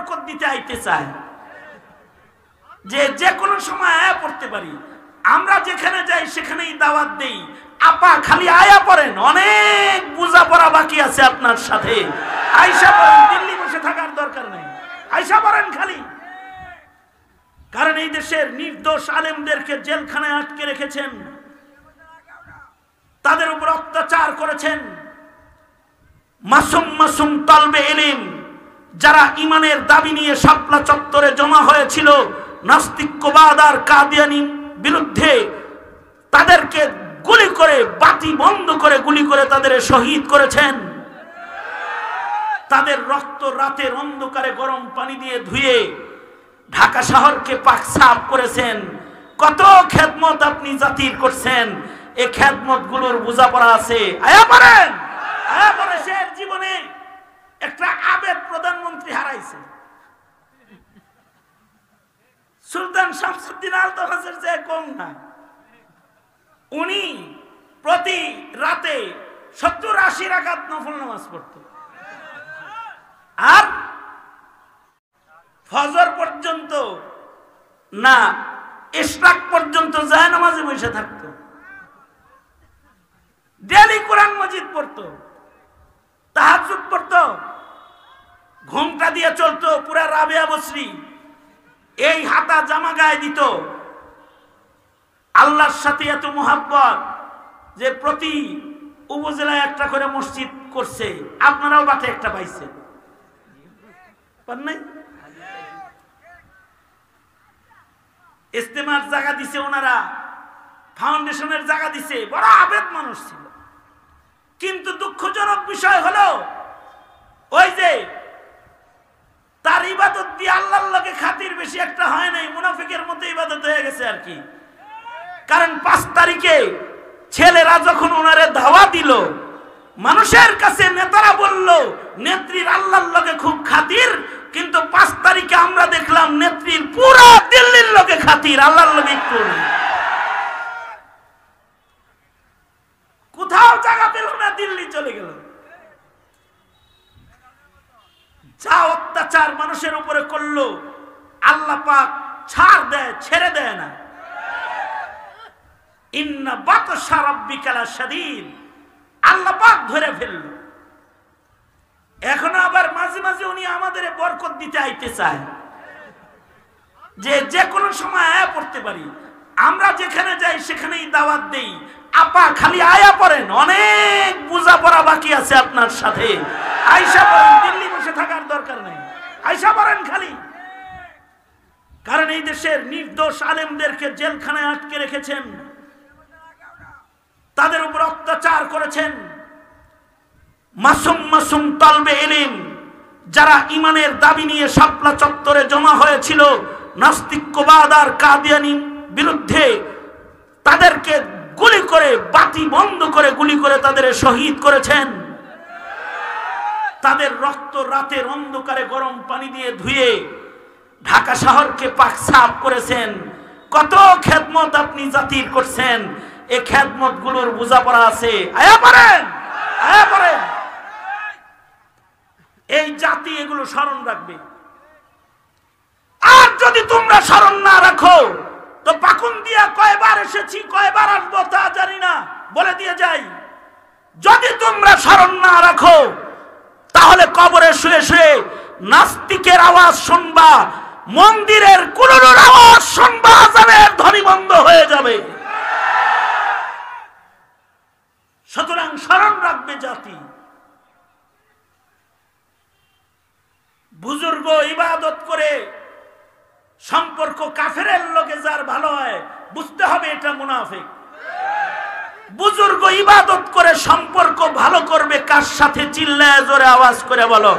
বরকত দিতে আইতে চায়, যে কোনো সময় আয়া পড়তে পারি। আমরা যেখানে যাই সেখানেই দাওয়াত দেই, আপা খালি আয়া পড়েন, অনেক বোঝাপড়া বাকি আছে আপনার সাথে, আয়সা পড়েন, দিল্লি বসে থাকার দরকার নেই, আয়সা পড়েন খালি। কারণ এই দেশের নির্দোষ আলেমদেরকে জেলখানায় আটকে রেখেছেন, তাদের উপর অত্যাচার করেছেন। মাসুম মাসুম তালবে ইলম যারা ইমানের দাবি নিয়ে শাপলা চত্বরে জমা হয়েছিল নাস্তিক্যবাদ আর কাদিয়ানি বিরুদ্ধে, তাদেরকে গুলি করে, বাতি বন্ধ করে গুলি করে তাদের শহীদ করেছেন। তাদের রক্ত রাতের অন্ধকারে গরম পানি দিয়ে ধুয়ে ঢাকা শহরকে পাক সাফ করেছেন। কত খেদমত আপনি জাতির করছেন, এই খেদমত গুলোর বোঝাপড়া আছে। আয়া পড়েন, আয়া পড়ে। শের জীবনে একটা আবেদ প্রধানমন্ত্রী হারাইছে, সুলতান শামসুদ্দিন আলতাফাজের যে কম না। উনি প্রতি রাতে 70-80 রাকাত নফল নামাজ পড়ত, আর ফজর পর্যন্ত না ইশরাক পর্যন্ত যায় নামাজে বসে থাকতো, ডেলি কোরআন মাজিদ পড়তো, তাহাজ্জুদ পড়তো, ঘুমটা দিয়ে চলতো পুরা রাবেয়া বসরি। এই হাতা জামা গায়ে দিত। আল্লাহর সাথে এত মুহাব্বত যে প্রতি উপজেলায় একটা করে মসজিদ করছে। আপনারাও বাটে একটা পাইছেন, ইস্তেমার জায়গা দিছে ওনারা, ফাউন্ডেশনের জায়গা দিছে, বড় আবেদ মানুষ ছিল। কিন্তু দুঃখজনক বিষয় হলো ওই যে তার ইবাদত দিয়ে আল্লাহর লগে খাতির বেশি একটা হয় নাই, মুনাফিকের মতো ইবাদত হয়ে গেছে আর কি। কারণ 5 তারিখে ছেলেরা যখন ওনারে ধাওয়া দিল, মানুষের কাছে নেতারা বলল নেত্রীর আল্লাহর লগে খুব খাতির, কিন্তু 5 তারিখে আমরা দেখলাম নেত্রীর পুরো দিল্লির লগে খাতির, আল্লাহর লগে একটু কোথাও জায়গা পেল না, দিল্লি চলে গেল। যা অত্যাচার মানুষের উপরে করলো, আল্লাহ পাক ছাড় দেয়, ছেড়ে দেয় না। ইন্না বাতশা রাব্বিকা লাশাদীদ, আল্লাহ পাক ধরে ফেলল। এখন আবার মাঝে মাঝে উনি আমাদের বরকত দিতে আইতে চায়, যে কোনো সময় আয়া পড়তে পারি। আমরা যেখানে যাই সেখানেই দাওয়াত দেই, আপা খালি আয়া পড়েন, অনেক বোঝাপড়া বাকি আছে আপনার সাথে, আয়সা পড়েন, দিল্লি বসে থাকার দরকার নেই, আয়সা পড়েন খালি। কারণ এই দেশের নির্দোষ আলেমদেরকে জেলখানায় আটকে রেখেছেন, তাদের উপর অত্যাচার করেছেন। মাসুম মাসুম তালবে ইলম যারা ইমানের দাবি নিয়ে শাপলা চত্বরে জমা হয়েছিল নাস্তিক্যবাদ আর কাদিয়ানি বিরুদ্ধে, তাদেরকে গুলি করে, বাতি বন্ধ করে গুলি করে তাদের শহীদ করেছেন। তাদের রক্ত রাতের অন্ধকারে গরম পানি দিয়ে ধুয়ে ঢাকা শহরকে পাক সাফ করেছেন। কত খেদমত আপনি জাতির করছেন, এই খেদমত গুলোর বোঝাপড়া আছে। আয়া পড়েন, আয়া পড়েন। এই জাতি এগুলো স্মরণ রাখবে। আর যদি তোমরা স্মরণ না রাখো তো পাকুন দিয়া কয়বার এসেছি, কয়বার আসবো তা জানি না, বলে দিয়ে যাই। যদি তোমরা স্মরণ না রাখো তাহলে কবরে শুয়ে শুয়ে নাস্তিকের আওয়াজ শুনবা, মন্দিরের কুলুর আওয়াজ শুনবা, আযানের ধ্বনি বন্ধ হয়ে যাবে। সুতরাং স্মরণ রাখবে জাতি। বুজুর্গ ইবাদত করে সম্পর্ক কাফেরের লোকে যার ভালো হয়, বুঝতে হবে এটা মুনাফিক। বুজুর্গ ইবাদত করে সম্পর্ক ভালো করবে কার সাথে? চিল্লায় জোরে আওয়াজ করে বলো।